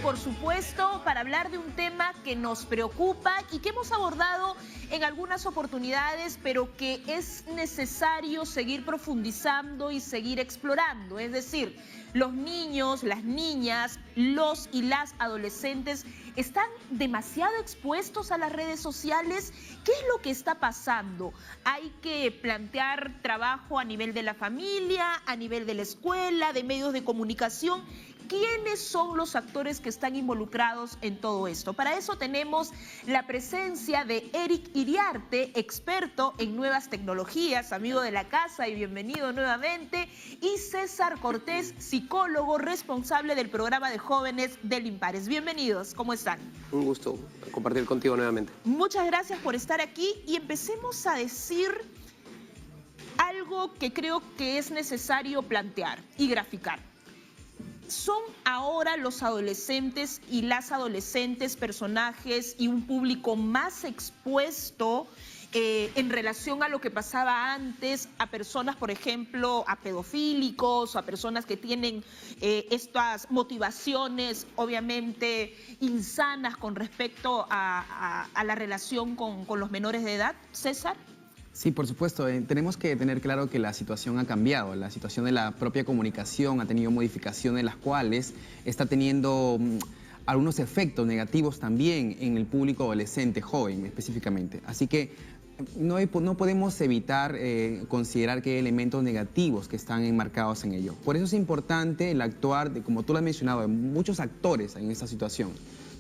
por supuesto, para hablar de un tema que nos preocupa y que hemos abordado en algunas oportunidades, pero que es necesario seguir profundizando y seguir explorando. Es decir, los niños, las niñas, los y las adolescentes están demasiado expuestos a las redes sociales. ¿Qué es lo que está pasando? Hay que plantear trabajo a nivel de la familia, a nivel de la escuela, de medios de comunicación. ¿Quiénes son los actores que están involucrados en todo esto? Para eso tenemos la presencia de Eric Iriarte, experto en nuevas tecnologías, amigo de la casa y bienvenido nuevamente, y César Cortés, psicólogo responsable del programa de jóvenes del Impares. Bienvenidos, ¿cómo están? Un gusto compartir contigo nuevamente. Muchas gracias por estar aquí y empecemos a decir algo que creo que es necesario plantear y graficar. ¿Son ahora los adolescentes y las adolescentes personajes y un público más expuesto en relación a lo que pasaba antes, a personas, por ejemplo, a pedofílicos, a personas que tienen estas motivaciones obviamente insanas con respecto a la relación con los menores de edad? César. Sí, por supuesto. Tenemos que tener claro que la situación ha cambiado. La situación de la propia comunicación ha tenido modificaciones, las cuales está teniendo algunos efectos negativos también en el público adolescente, joven específicamente. Así que no podemos evitar considerar que hay elementos negativos que están enmarcados en ello. Por eso es importante el actuar, como tú lo has mencionado, de muchos actores en esta situación.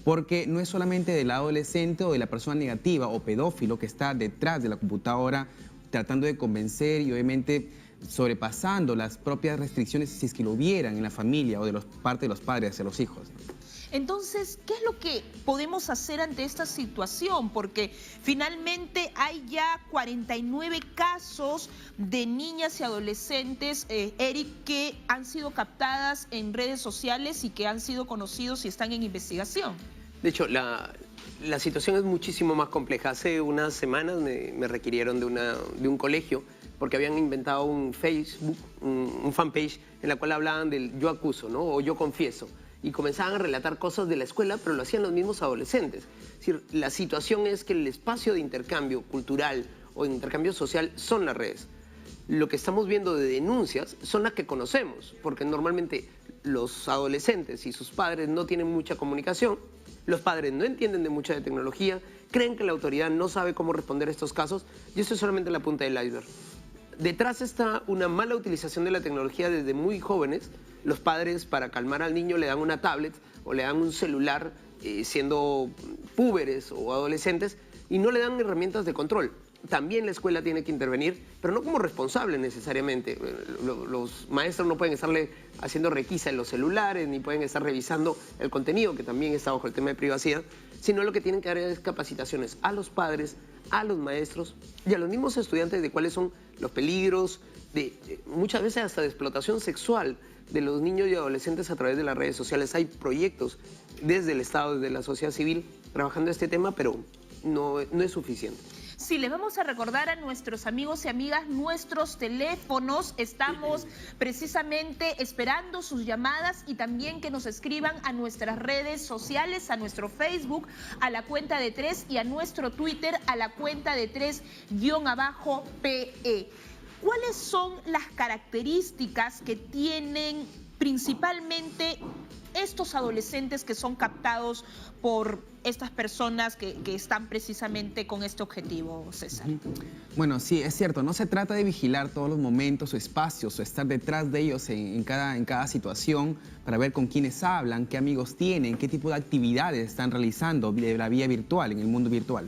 Porque no es solamente del adolescente o de la persona negativa o pedófilo que está detrás de la computadora tratando de convencer y obviamente sobrepasando las propias restricciones si es que lo hubieran en la familia o de parte de los padres hacia los hijos. Entonces, ¿qué es lo que podemos hacer ante esta situación? Porque finalmente hay ya 49 casos de niñas y adolescentes, Eric, que han sido captadas en redes sociales y que han sido conocidos y están en investigación. De hecho, la situación es muchísimo más compleja. Hace unas semanas me requirieron de un colegio porque habían inventado un Facebook, un fanpage en la cual hablaban del yo acuso, ¿no? O yo confieso. Y comenzaban a relatar cosas de la escuela, pero lo hacían los mismos adolescentes. Es decir, la situación es que el espacio de intercambio cultural o de intercambio social son las redes. Lo que estamos viendo de denuncias son las que conocemos, porque normalmente los adolescentes y sus padres no tienen mucha comunicación, los padres no entienden de mucha de tecnología, creen que la autoridad no sabe cómo responder a estos casos, y eso es solamente la punta del iceberg. Detrás está una mala utilización de la tecnología desde muy jóvenes. Los padres, para calmar al niño, le dan una tablet o le dan un celular siendo púberes o adolescentes y no le dan herramientas de control. También la escuela tiene que intervenir, pero no como responsable necesariamente. Los maestros no pueden estarle haciendo requisa en los celulares, ni pueden estar revisando el contenido, que también está bajo el tema de privacidad, sino lo que tienen que dar es capacitaciones a los padres, a los maestros y a los mismos estudiantes de cuáles son los peligros, muchas veces hasta de explotación sexual de los niños y adolescentes a través de las redes sociales. Hay proyectos desde el Estado, desde la sociedad civil, trabajando este tema, pero no es suficiente. Sí, les vamos a recordar a nuestros amigos y amigas nuestros teléfonos. Estamos precisamente esperando sus llamadas y también que nos escriban a nuestras redes sociales, a nuestro Facebook, a la cuenta de 3 y a nuestro Twitter, a la cuenta de 3_PE. ¿Cuáles son las características que tienen principalmente estos adolescentes que son captados por estas personas que están precisamente con este objetivo, César? Bueno, sí, es cierto, no se trata de vigilar todos los momentos o espacios o estar detrás de ellos en cada situación para ver con quiénes hablan, qué amigos tienen, qué tipo de actividades están realizando de la vía virtual, en el mundo virtual.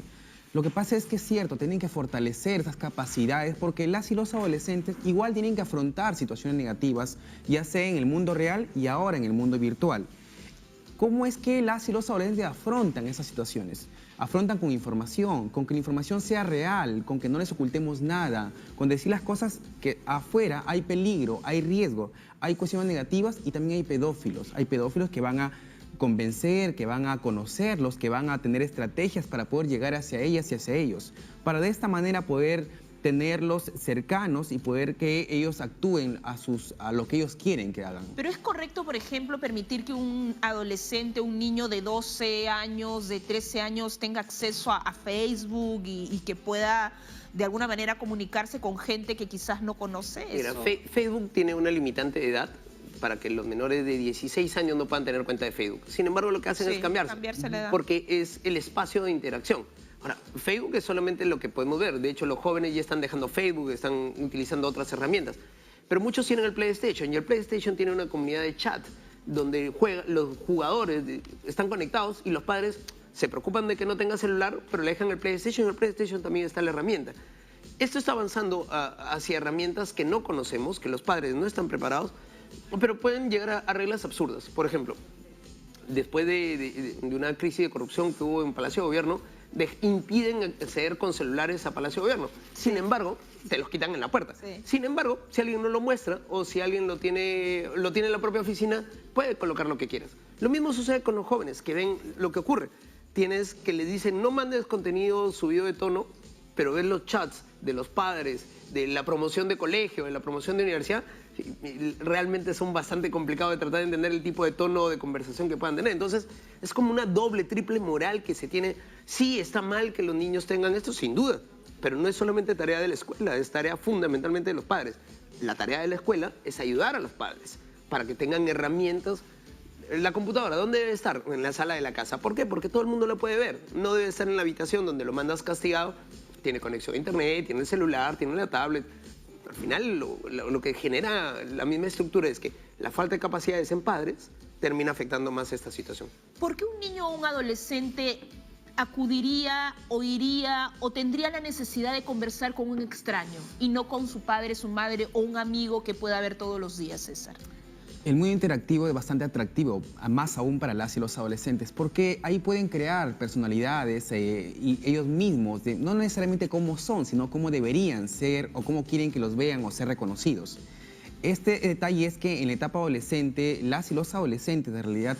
Lo que pasa es que es cierto, tienen que fortalecer esas capacidades porque las y los adolescentes igual tienen que afrontar situaciones negativas, ya sea en el mundo real y ahora en el mundo virtual. ¿Cómo es que las y los adolescentes afrontan esas situaciones? Afrontan con información, con que la información sea real, con que no les ocultemos nada, con decir las cosas que afuera hay peligro, hay riesgo, hay cuestiones negativas y también hay pedófilos. Hay pedófilos que van a convencer, que van a conocerlos, que van a tener estrategias para poder llegar hacia ellas y hacia ellos, para de esta manera poder tenerlos cercanos y poder que ellos actúen a lo que ellos quieren que hagan. Pero es correcto, por ejemplo, permitir que un adolescente, un niño de 12 años, de 13 años tenga acceso a Facebook y que pueda de alguna manera comunicarse con gente que quizás no conoce. Mira, Eso. Facebook tiene una limitante de edad para que los menores de 16 años no puedan tener cuenta de Facebook. Sin embargo, lo que hacen Sí, es cambiarse la edad. porque es el espacio de interacción. Ahora, Facebook es solamente lo que podemos ver. De hecho, los jóvenes ya están dejando Facebook, están utilizando otras herramientas. Pero muchos tienen el PlayStation y el PlayStation tiene una comunidad de chat donde los jugadores están conectados y los padres se preocupan de que no tenga celular, pero le dejan el PlayStation y en el PlayStation también está la herramienta. Esto está avanzando hacia herramientas que no conocemos, que los padres no están preparados, pero pueden llegar a reglas absurdas. Por ejemplo, después de una crisis de corrupción que hubo en Palacio de Gobierno, impiden acceder con celulares a Palacio de Gobierno. Sin embargo, te los quitan en la puerta. Sí. Sin embargo, si alguien no lo muestra o si alguien lo tiene en la propia oficina, puede colocar lo que quieras. Lo mismo sucede con los jóvenes que ven lo que ocurre. Tienes que les dicen no mandes contenido subido de tono, pero ves los chats de los padres, de la promoción de colegio, de la promoción de universidad, realmente son bastante complicados de tratar de entender el tipo de tono de conversación que puedan tener. Entonces, es como una doble, triple moral que se tiene. Sí, está mal que los niños tengan esto, sin duda, pero no es solamente tarea de la escuela, es tarea fundamentalmente de los padres. La tarea de la escuela es ayudar a los padres para que tengan herramientas. La computadora, ¿dónde debe estar? En la sala de la casa. ¿Por qué? Porque todo el mundo la puede ver. No debe estar en la habitación donde lo mandas castigado. Tiene conexión a internet, tiene el celular, tiene la tablet. Al final, lo que genera la misma estructura es que la falta de capacidades en padres termina afectando más esta situación. ¿Por qué un niño o un adolescente acudiría o iría o tendría la necesidad de conversar con un extraño y no con su padre, su madre o un amigo que pueda ver todos los días, César? El mundo interactivo es bastante atractivo, más aún para las y los adolescentes, porque ahí pueden crear personalidades y ellos mismos, no necesariamente cómo son, sino cómo deberían ser o cómo quieren que los vean o ser reconocidos. Este detalle es que en la etapa adolescente, las y los adolescentes en realidad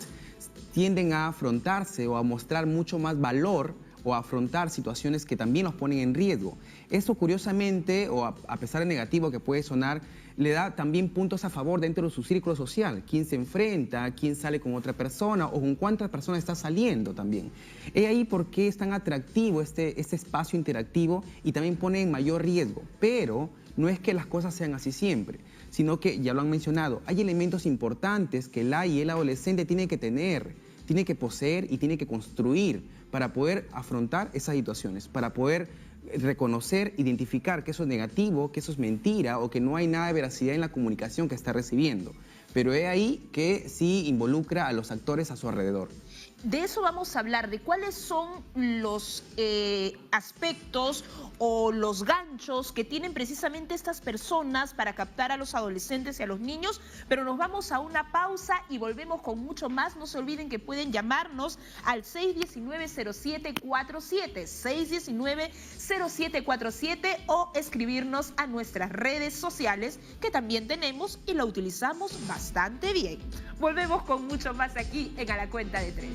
tienden a afrontarse o a mostrar mucho más valor o a afrontar situaciones que también los ponen en riesgo. Esto curiosamente, o a pesar de negativo que puede sonar, le da también puntos a favor dentro de su círculo social. Quién se enfrenta, quién sale con otra persona o con cuántas personas está saliendo también. Es ahí por qué es tan atractivo este espacio interactivo y también pone en mayor riesgo. Pero no es que las cosas sean así siempre, sino que, ya lo han mencionado, hay elementos importantes que la y el adolescente tiene que tener, tiene que poseer y tiene que construir para poder afrontar esas situaciones, para poder reconocer, identificar que eso es negativo, que eso es mentira o que no hay nada de veracidad en la comunicación que está recibiendo. Pero es ahí que sí involucra a los actores a su alrededor. De eso vamos a hablar, de cuáles son los aspectos o los ganchos que tienen precisamente estas personas para captar a los adolescentes y a los niños, pero nos vamos a una pausa y volvemos con mucho más. No se olviden que pueden llamarnos al 619-0747, 619-0747 o escribirnos a nuestras redes sociales que también tenemos y la utilizamos bastante bien. Volvemos con mucho más aquí en A la Cuenta de Tres.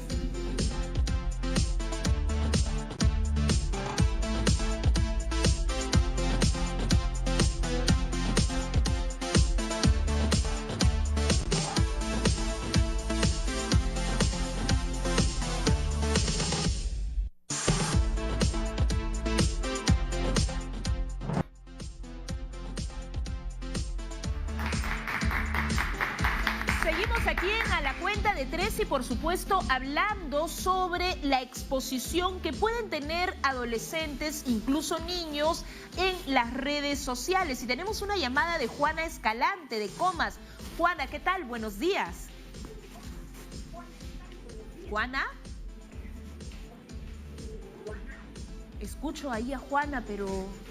Seguimos aquí en A la Cuenta de Tres y por supuesto hablando sobre la exposición que pueden tener adolescentes, incluso niños, en las redes sociales. Y tenemos una llamada de Juana Escalante de Comas. Juana, ¿qué tal? Buenos días. Juana. Escucho ahí a Juana, pero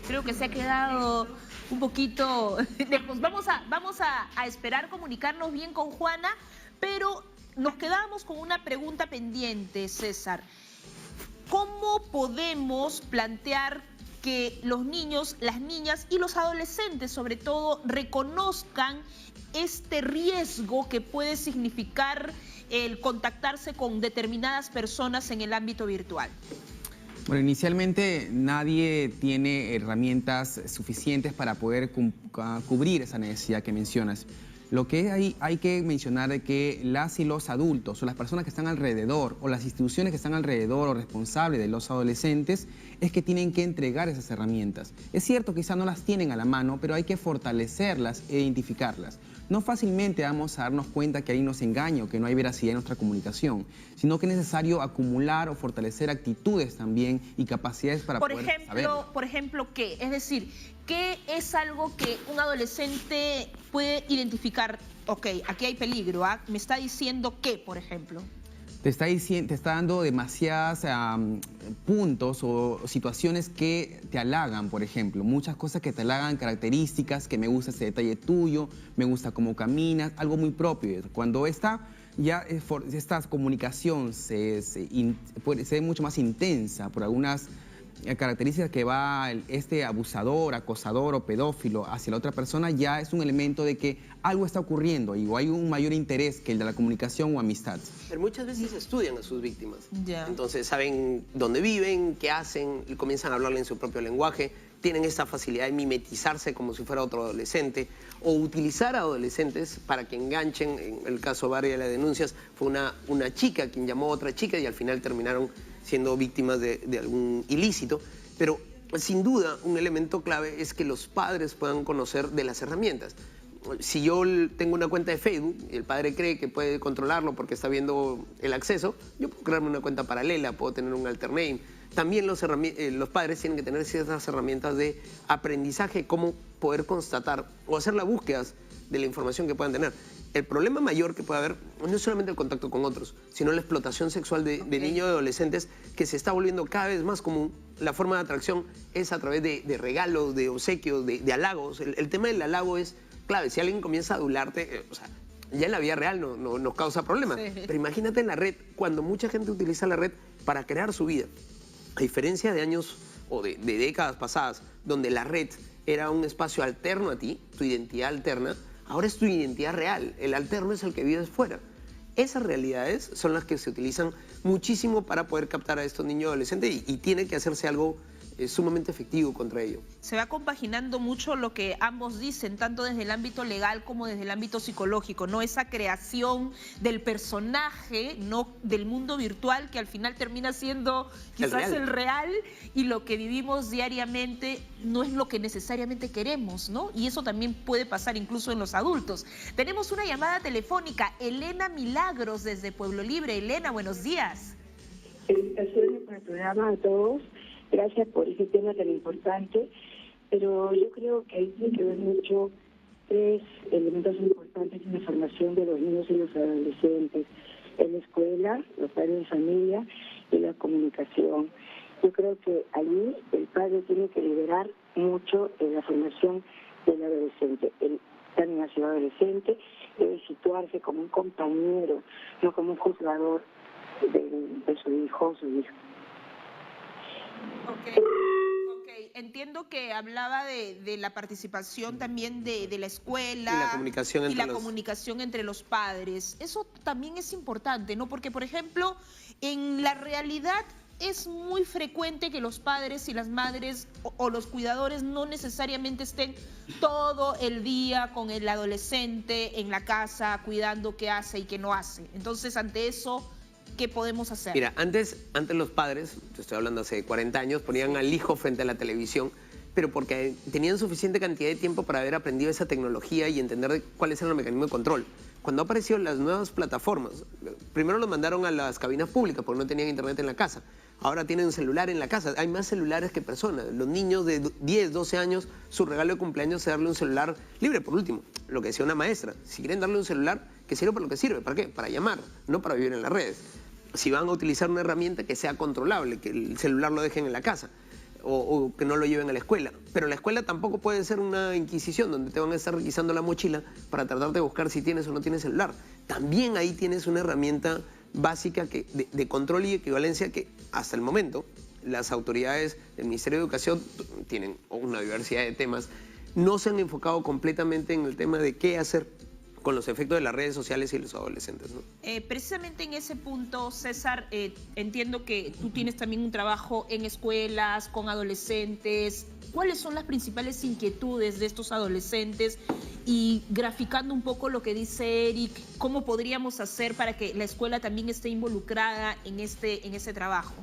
creo que se ha quedado un poquito lejos. Vamos a esperar comunicarnos bien con Juana, pero nos quedamos con una pregunta pendiente, César. ¿Cómo podemos plantear que los niños, las niñas y los adolescentes, sobre todo, reconozcan este riesgo que puede significar el contactarse con determinadas personas en el ámbito virtual? Bueno, inicialmente nadie tiene herramientas suficientes para poder cubrir esa necesidad que mencionas. Lo que hay que mencionar es que las y los adultos o las personas que están alrededor o las instituciones que están alrededor o responsables de los adolescentes es que tienen que entregar esas herramientas. Es cierto, quizá no las tienen a la mano, pero hay que fortalecerlas e identificarlas. No fácilmente vamos a darnos cuenta que ahí nos engaña o que no hay veracidad en nuestra comunicación, sino que es necesario acumular o fortalecer actitudes también y capacidades para poder saberlo. Por ejemplo, ¿qué? Es decir, ¿qué es algo que un adolescente puede identificar? Ok, aquí hay peligro, ¿ah? Me está diciendo qué, por ejemplo. Te está dando demasiados puntos o situaciones que te halagan, por ejemplo. Muchas cosas que te halagan, características, que me gusta ese detalle tuyo, me gusta cómo caminas, algo muy propio. Cuando esta comunicación se ve mucho más intensa por algunas características que va este abusador, acosador o pedófilo hacia la otra persona, ya es un elemento de que algo está ocurriendo y o hay un mayor interés que el de la comunicación o amistad. Pero muchas veces estudian a sus víctimas. Ya. Entonces saben dónde viven, qué hacen, y comienzan a hablarle en su propio lenguaje. Tienen esta facilidad de mimetizarse como si fuera otro adolescente o utilizar a adolescentes para que enganchen. En el caso varias de las denuncias fue una chica quien llamó a otra chica y al final terminaron siendo víctimas de algún ilícito. Pero sin duda un elemento clave es que los padres puedan conocer de las herramientas. Si yo tengo una cuenta de Facebook y el padre cree que puede controlarlo porque está viendo el acceso, yo puedo crearme una cuenta paralela, puedo tener un altername. También los padres tienen que tener ciertas herramientas de aprendizaje, cómo poder constatar o hacer las búsquedas de la información que puedan tener. El problema mayor que puede haber no es solamente el contacto con otros, sino la explotación sexual de niños y adolescentes, que se está volviendo cada vez más común. La forma de atracción es a través de regalos, de obsequios, de halagos. El tema del halago es clave. Si alguien comienza a adularte, ya en la vida real no nos causa problemas. Sí. Pero imagínate en la red, cuando mucha gente utiliza la red para crear su vida. A diferencia de años o de décadas pasadas, donde la red era un espacio alterno a ti, tu identidad alterna, ahora es tu identidad real. El alterno es el que vives fuera. Esas realidades son las que se utilizan muchísimo para poder captar a estos niños y adolescentes y tiene que hacerse algo sumamente efectivo contra ello. Se va compaginando mucho lo que ambos dicen, tanto desde el ámbito legal como desde el ámbito psicológico, ¿no? Esa creación del personaje, no del mundo virtual, que al final termina siendo quizás el real, y lo que vivimos diariamente no es lo que necesariamente queremos, ¿no? Y eso también puede pasar incluso en los adultos. Tenemos una llamada telefónica, Elena Milagros desde Pueblo Libre. Elena, buenos días. Felicitaciones por el programa a todos. Gracias por ese tema tan importante, pero yo creo que ahí tiene que ver mucho tres elementos importantes en la formación de los niños y los adolescentes: en la escuela, los padres de familia y la comunicación. Yo creo que allí el padre tiene que liderar mucho en la formación del adolescente. El también ha sido adolescente, debe situarse como un compañero, no como un juzgador de su hijo o su hija. Ok, entiendo que hablaba de la participación también de la escuela y la comunicación entre los padres. Eso también es importante, ¿no? Porque, por ejemplo, en la realidad es muy frecuente que los padres y las madres o los cuidadores no necesariamente estén todo el día con el adolescente en la casa cuidando qué hace y qué no hace. Entonces, ante eso, ¿qué podemos hacer? Mira, antes los padres, te estoy hablando hace 40 años, ponían al hijo frente a la televisión, pero porque tenían suficiente cantidad de tiempo para haber aprendido esa tecnología y entender cuáles eran los mecanismos de control. Cuando aparecieron las nuevas plataformas, primero los mandaron a las cabinas públicas porque no tenían internet en la casa. Ahora tienen un celular en la casa. Hay más celulares que personas. Los niños de 10, 12 años, su regalo de cumpleaños es darle un celular libre. Por último, lo que decía una maestra, si quieren darle un celular, que sirva para lo que sirve. ¿Para qué? Para llamar, no para vivir en las redes. Si van a utilizar una herramienta que sea controlable, que el celular lo dejen en la casa o que no lo lleven a la escuela. Pero la escuela tampoco puede ser una inquisición donde te van a estar requisando la mochila para tratar de buscar si tienes o no tienes celular. También ahí tienes una herramienta básica de control y equivalencia que hasta el momento las autoridades del Ministerio de Educación tienen una diversidad de temas, no se han enfocado completamente en el tema de qué hacer con los efectos de las redes sociales y los adolescentes, ¿no? Precisamente en ese punto, César, entiendo que tú tienes también un trabajo en escuelas, con adolescentes. ¿Cuáles son las principales inquietudes de estos adolescentes? Y graficando un poco lo que dice Eric, ¿cómo podríamos hacer para que la escuela también esté involucrada en ese trabajo?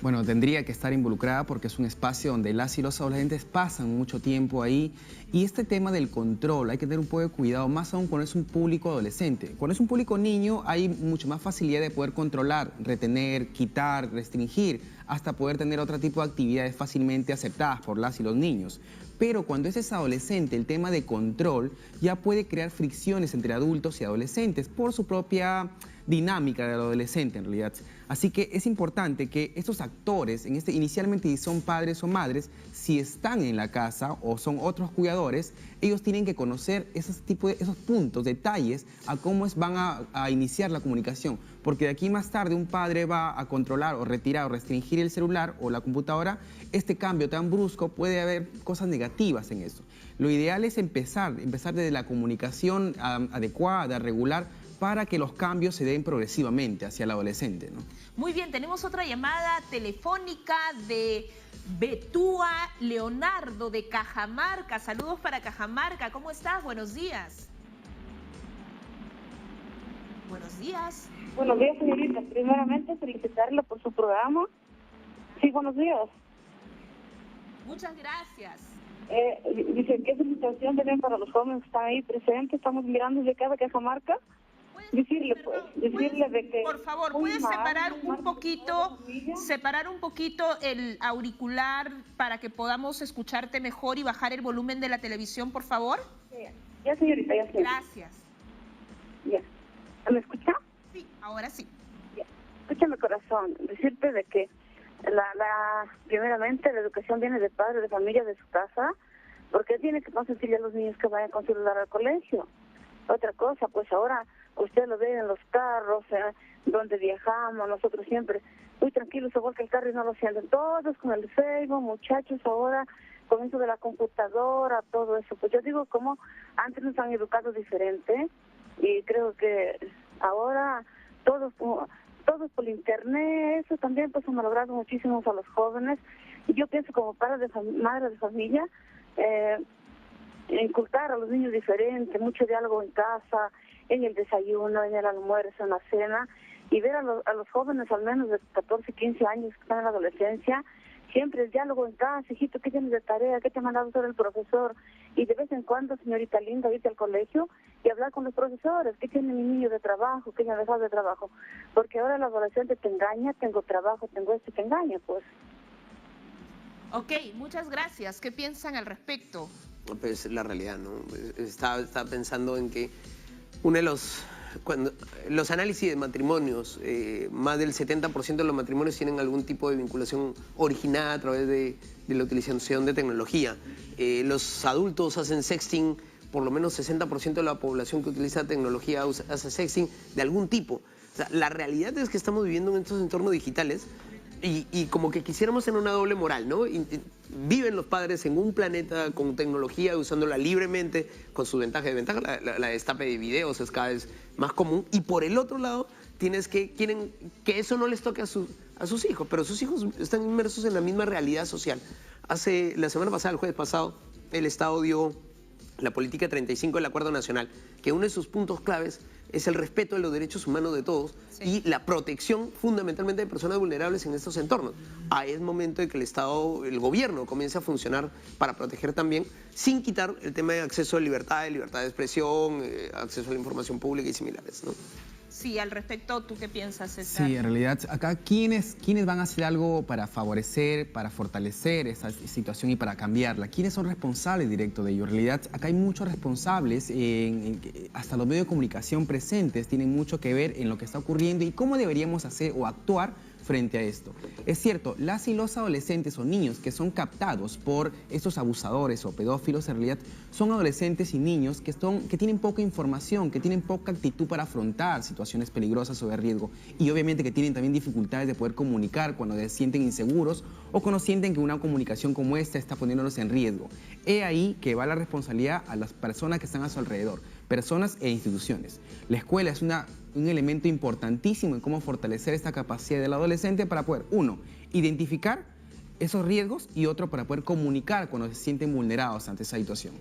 Bueno, tendría que estar involucrada porque es un espacio donde las y los adolescentes pasan mucho tiempo ahí. Y este tema del control, hay que tener un poco de cuidado, más aún cuando es un público adolescente. Cuando es un público niño, hay mucho más facilidad de poder controlar, retener, quitar, restringir, hasta poder tener otro tipo de actividades fácilmente aceptadas por las y los niños. Pero cuando es adolescente, el tema de control ya puede crear fricciones entre adultos y adolescentes por su propia dinámica del adolescente en realidad. Así que es importante que estos actores, inicialmente si son padres o madres, si están en la casa o son otros cuidadores, ellos tienen que conocer esos puntos, detalles a cómo van a iniciar la comunicación. Porque de aquí más tarde un padre va a controlar o retirar o restringir el celular o la computadora, este cambio tan brusco puede haber cosas negativas en eso. Lo ideal es empezar desde la comunicación adecuada, regular, para que los cambios se den progresivamente hacia el adolescente, ¿no? Muy bien, tenemos otra llamada telefónica de Betúa Leonardo de Cajamarca. Saludos para Cajamarca. ¿Cómo estás? Buenos días. Buenos días. Buenos días, señorita. Primeramente, felicitarla por su programa. Sí, buenos días. Muchas gracias. Dice, ¿qué felicitación tienen para los jóvenes que están ahí presentes? Estamos mirando desde cada Cajamarca. Decirle, de que... Por favor, ¿puedes separar un poquito el auricular para que podamos escucharte mejor y bajar el volumen de la televisión, por favor? Ya, señorita, ya sé. Gracias. Ya. ¿Me escucha? Sí, ahora sí. Ya. Escúchame, corazón, decirte de que primeramente la educación viene de padre, de familia, de su casa, porque tiene que consentir a los niños que vayan con celular al colegio. Otra cosa, pues ahora usted lo ve en los carros, donde viajamos, nosotros siempre muy tranquilos, se vuelca el carro y no lo sienten. Todos con el Facebook, muchachos ahora con eso de la computadora, todo eso. Pues yo digo, como antes nos han educado diferente y creo que ahora todos por internet, eso también pues ha malogrado muchísimo a los jóvenes. Y yo pienso como madre de familia, inculcar a los niños diferente, mucho diálogo en casa, en el desayuno, en el almuerzo, en la cena, y ver a los jóvenes al menos de 14, 15 años que están en la adolescencia, siempre el diálogo en casa, hijito, ¿qué tienes de tarea? ¿Qué te ha mandado hacer el profesor? Y de vez en cuando, señorita linda, irte al colegio y hablar con los profesores, ¿qué tiene mi niño de trabajo? ¿Qué me ha dejado de trabajo? Porque ahora el adolescente te engaña, tengo trabajo, tengo esto, te engaña, pues. Ok, muchas gracias. ¿Qué piensan al respecto? Pues la realidad, ¿no? Estaba pensando en que cuando los análisis de matrimonios, más del 70% de los matrimonios tienen algún tipo de vinculación originada a través de la utilización de tecnología. Los adultos hacen sexting, por lo menos 60% de la población que utiliza tecnología hace sexting de algún tipo. O sea, la realidad es que estamos viviendo en estos entornos digitales y como que quisiéramos tener una doble moral, ¿no? Viven los padres en un planeta con tecnología, usándola libremente, con sus ventajas y desventajas. La destape de videos es cada vez más común. Y por el otro lado, quieren que eso no les toque a sus hijos, pero sus hijos están inmersos en la misma realidad social. La semana pasada, el jueves pasado, el Estado dio la política 35 del Acuerdo Nacional, que uno de sus puntos claves es el respeto de los derechos humanos de todos y la protección fundamentalmente de personas vulnerables en estos entornos. Ahí es momento de que el Estado, el gobierno, comience a funcionar para proteger también, sin quitar el tema de acceso a libertad de expresión, acceso a la información pública y similares, ¿no? Sí, al respecto, ¿tú qué piensas, César? Sí, en realidad, acá, ¿quiénes van a hacer algo para favorecer, para fortalecer esa situación y para cambiarla? ¿Quiénes son responsables directos de ello? En realidad, acá hay muchos responsables, hasta los medios de comunicación presentes tienen mucho que ver en lo que está ocurriendo y cómo deberíamos hacer o actuar frente a esto. Es cierto, las y los adolescentes o niños que son captados por estos abusadores o pedófilos, en realidad son adolescentes y niños que tienen poca información, que tienen poca actitud para afrontar situaciones peligrosas o de riesgo y obviamente que tienen también dificultades de poder comunicar cuando se sienten inseguros o cuando sienten que una comunicación como esta está poniéndolos en riesgo. He ahí que va la responsabilidad a las personas que están a su alrededor. personas e instituciones. La escuela es un elemento importantísimo en cómo fortalecer esta capacidad del adolescente para poder, uno, identificar esos riesgos y otro, para poder comunicar cuando se sienten vulnerados ante esa situación.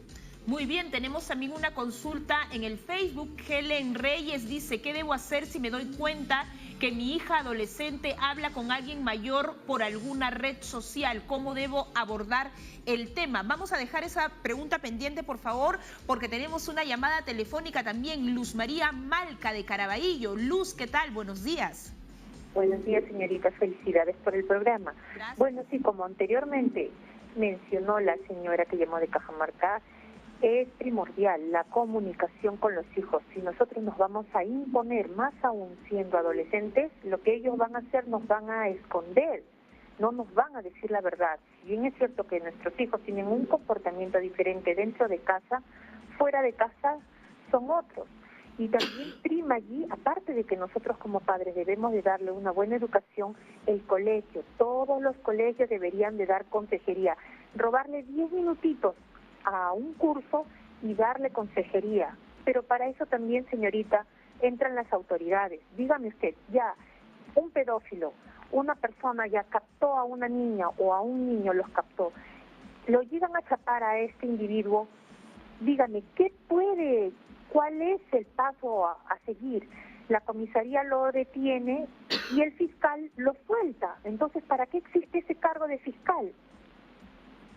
Muy bien, tenemos también una consulta en el Facebook. Helen Reyes dice, ¿qué debo hacer si me doy cuenta que mi hija adolescente habla con alguien mayor por alguna red social? ¿Cómo debo abordar el tema? Vamos a dejar esa pregunta pendiente, por favor, porque tenemos una llamada telefónica también. Luz María Malca de Caraballo. Luz, ¿qué tal? Buenos días. Buenos días, señorita. Felicidades por el programa. Gracias. Bueno, sí, como anteriormente mencionó la señora que llamó de Cajamarca, es primordial la comunicación con los hijos. Si nosotros nos vamos a imponer, más aún siendo adolescentes, lo que ellos van a hacer nos van a esconder, no nos van a decir la verdad. Si bien es cierto que nuestros hijos tienen un comportamiento diferente dentro de casa, fuera de casa son otros. Y también prima allí, aparte de que nosotros como padres debemos de darle una buena educación, el colegio, todos los colegios deberían de dar consejería, robarle 10 minutitos a un curso y darle consejería. Pero para eso también, señorita, entran las autoridades. Dígame usted, ya un pedófilo, una persona ya captó a una niña o a un niño los captó, lo llegan a chapar a este individuo, dígame, ¿cuál es el paso a seguir? La comisaría lo detiene y el fiscal lo suelta. Entonces, ¿para qué existe ese cargo de fiscal?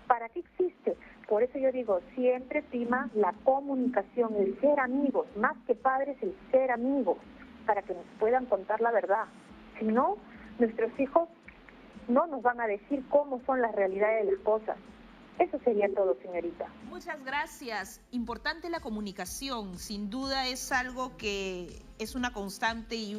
¿Para qué existe? Por eso yo digo, siempre prima la comunicación, el ser amigos, más que padres, el ser amigos, para que nos puedan contar la verdad. Si no, nuestros hijos no nos van a decir cómo son las realidades de las cosas. Eso sería todo, señorita. Muchas gracias. Importante la comunicación. Sin duda es algo que es una constante y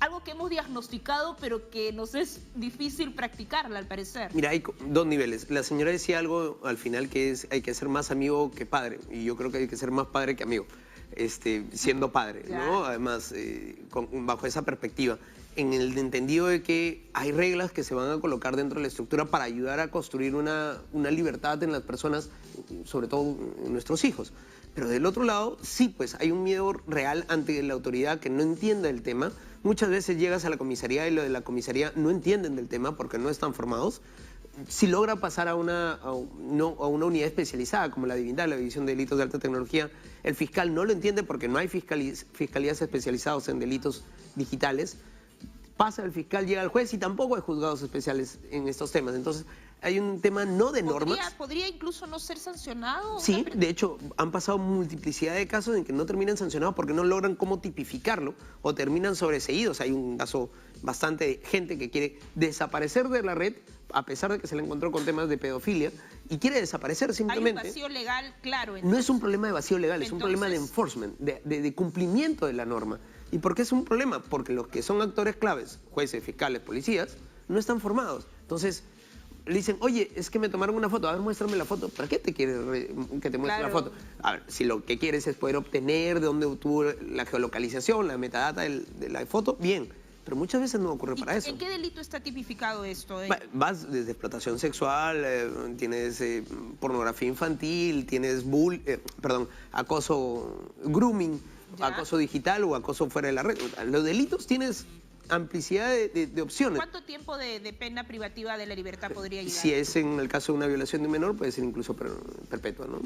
algo que hemos diagnosticado, pero que nos es difícil practicarla, al parecer. Mira, hay dos niveles. La señora decía algo al final que es hay que ser más amigo que padre. Y yo creo que hay que ser más padre que amigo, siendo padre, ¿no? Además, bajo esa perspectiva, en el entendido de que hay reglas que se van a colocar dentro de la estructura para ayudar a construir una libertad en las personas, sobre todo en nuestros hijos. Pero del otro lado, sí, pues hay un miedo real ante la autoridad que no entienda el tema. Muchas veces llegas a la comisaría y lo de la comisaría no entienden del tema porque no están formados. Si logra pasar a una unidad especializada como la DIVINDAD, la División de Delitos de Alta Tecnología, el fiscal no lo entiende porque no hay fiscalías especializadas en delitos digitales. Pasa el fiscal, llega al juez y tampoco hay juzgados especiales en estos temas. Entonces, hay un tema no de normas. ¿Podría incluso no ser sancionado? Sí, de hecho, han pasado multiplicidad de casos en que no terminan sancionados porque no logran cómo tipificarlo o terminan sobreseídos. Hay un caso bastante de gente que quiere desaparecer de la red a pesar de que se le encontró con temas de pedofilia y quiere desaparecer simplemente. Hay un vacío legal, claro. No es un problema de vacío legal, es un problema de enforcement, de cumplimiento de la norma. ¿Y por qué es un problema? Porque los que son actores claves, jueces, fiscales, policías, no están formados. Entonces, le dicen, oye, es que me tomaron una foto, a ver, muéstrame la foto. ¿Para qué te quieres que te muestre la foto? A ver, si lo que quieres es poder obtener de dónde obtuvo la geolocalización, la metadata de la foto, bien. Pero muchas veces no ocurre para eso. ¿En qué delito está tipificado esto? Vas desde explotación sexual, tienes pornografía infantil, tienes acoso, grooming, acoso digital o acoso fuera de la red. Los delitos tienes amplicidad de opciones. ¿Cuánto tiempo de pena privativa de la libertad podría llegar? Si es en el caso de una violación de un menor, puede ser incluso perpetua, ¿no?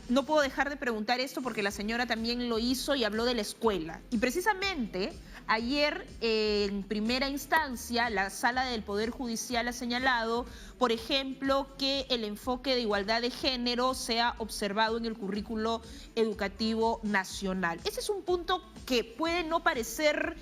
No puedo dejar de preguntar esto porque la señora también lo hizo y habló de la escuela. Y precisamente ayer, en primera instancia, la Sala del Poder Judicial ha señalado, por ejemplo, que el enfoque de igualdad de género sea observado en el currículo educativo nacional. Ese es un punto que puede no parecer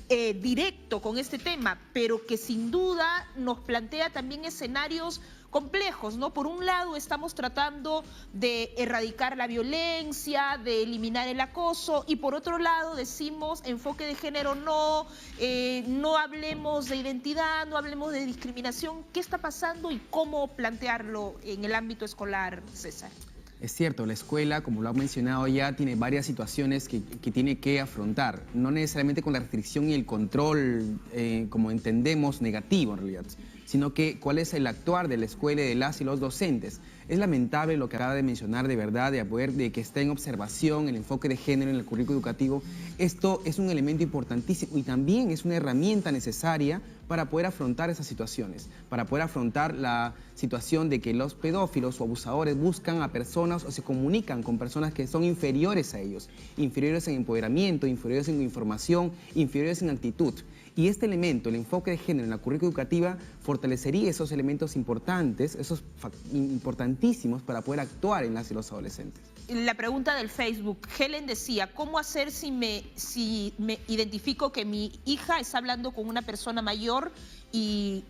directo con este tema, pero que sin duda nos plantea también escenarios complejos, ¿no? Por un lado estamos tratando de erradicar la violencia, de eliminar el acoso, y por otro lado decimos enfoque de género no hablemos de identidad, no hablemos de discriminación. ¿Qué está pasando y cómo plantearlo en el ámbito escolar, César? Es cierto, la escuela, como lo ha mencionado ya, tiene varias situaciones que tiene que afrontar. No necesariamente con la restricción y el control, como entendemos, negativo en realidad, sino que cuál es el actuar de la escuela y de las y los docentes. Es lamentable lo que acaba de mencionar, de verdad, de que esté en observación el enfoque de género en el currículo educativo. Esto es un elemento importantísimo y también es una herramienta necesaria para poder afrontar esas situaciones, para poder afrontar la situación de que los pedófilos o abusadores buscan a personas o se comunican con personas que son inferiores a ellos, inferiores en empoderamiento, inferiores en información, inferiores en actitud. Y este elemento, el enfoque de género en la currícula educativa, fortalecería esos elementos importantes, importantísimos para poder actuar en las y los adolescentes. La pregunta del Facebook, Helen decía, ¿cómo hacer si me identifico que mi hija está hablando con una persona mayor y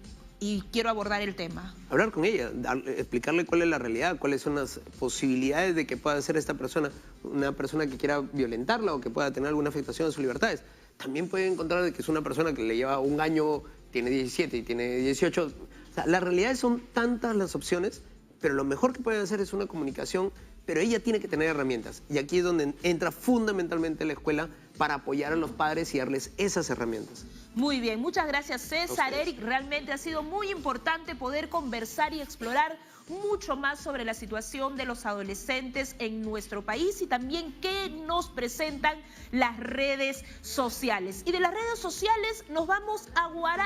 quiero abordar el tema? Hablar con ella, explicarle cuál es la realidad, cuáles son las posibilidades de que pueda ser esta persona, una persona que quiera violentarla o que pueda tener alguna afectación a sus libertades. También puede encontrar que es una persona que le lleva un año, tiene 17 y tiene 18. O sea, las realidades son tantas las opciones, pero lo mejor que pueden hacer es una comunicación, pero ella tiene que tener herramientas. Y aquí es donde entra fundamentalmente la escuela para apoyar a los padres y darles esas herramientas. Muy bien, muchas gracias César, Eric. Realmente ha sido muy importante poder conversar y explorar mucho más sobre la situación de los adolescentes en nuestro país y también qué nos presentan las redes sociales. Y de las redes sociales nos vamos a Guará.